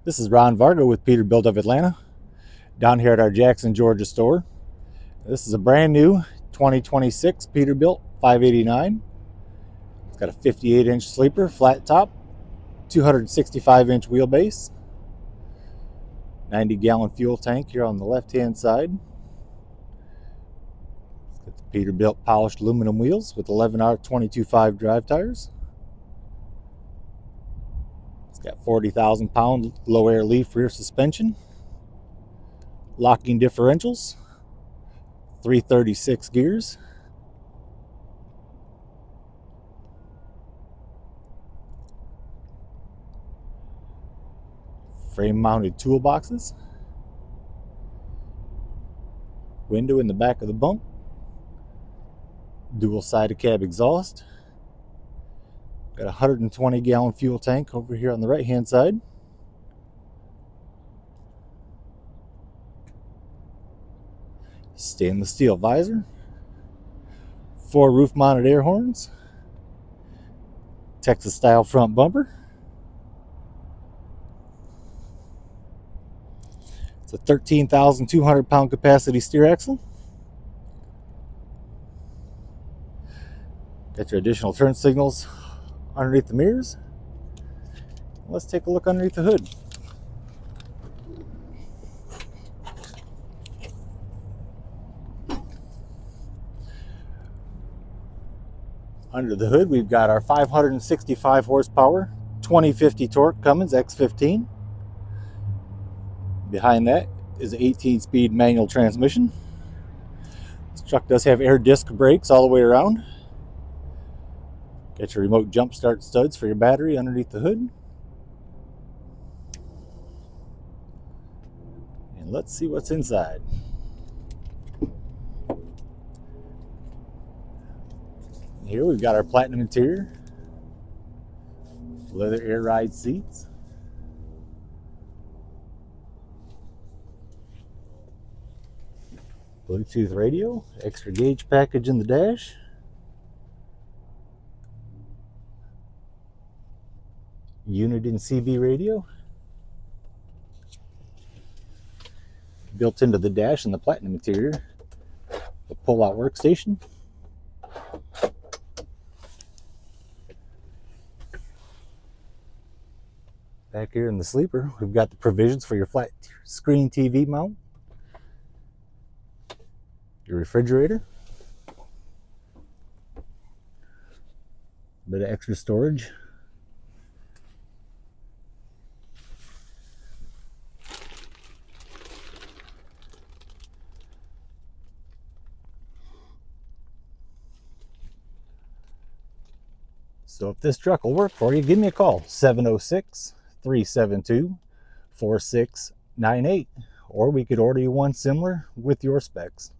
This is Ron Vargo with Peterbilt of Atlanta, down here at our Jackson, Georgia store. This is a brand new 2026 Peterbilt 589. It's got a 58-inch sleeper, flat top, 265-inch wheelbase, 90-gallon fuel tank here on the left-hand side. It's got the Peterbilt polished aluminum wheels with 11R 22.5 drive tires. It's got 40,000-pound low-air leaf rear suspension, locking differentials, 336 gears, frame-mounted toolboxes, window in the back of the bunk, dual-sided cab exhaust. Got a 120-gallon fuel tank over here on the right-hand side. Stainless steel visor. 4 roof-mounted air horns. Texas-style front bumper. It's a 13,200-pound capacity steer axle. Got your additional turn signals underneath the mirrors. Let's take a look underneath the hood. Under the hood, we've got our 565 horsepower, 2050 torque Cummins X15. Behind that is an 18-speed manual transmission. This truck does have air disc brakes all the way around. Got your remote jump start studs for your battery underneath the hood. And let's see what's inside. Here we've got our platinum interior, leather air ride seats, Bluetooth radio, extra gauge package in the dash, Uniden CB radio, built into the dash in the platinum interior, the pull-out workstation. Back here in the sleeper, we've got the provisions for your flat screen TV mount, your refrigerator, a bit of extra storage, so if this truck will work for you, give me a call, 706-372-4698, or we could order you one similar with your specs.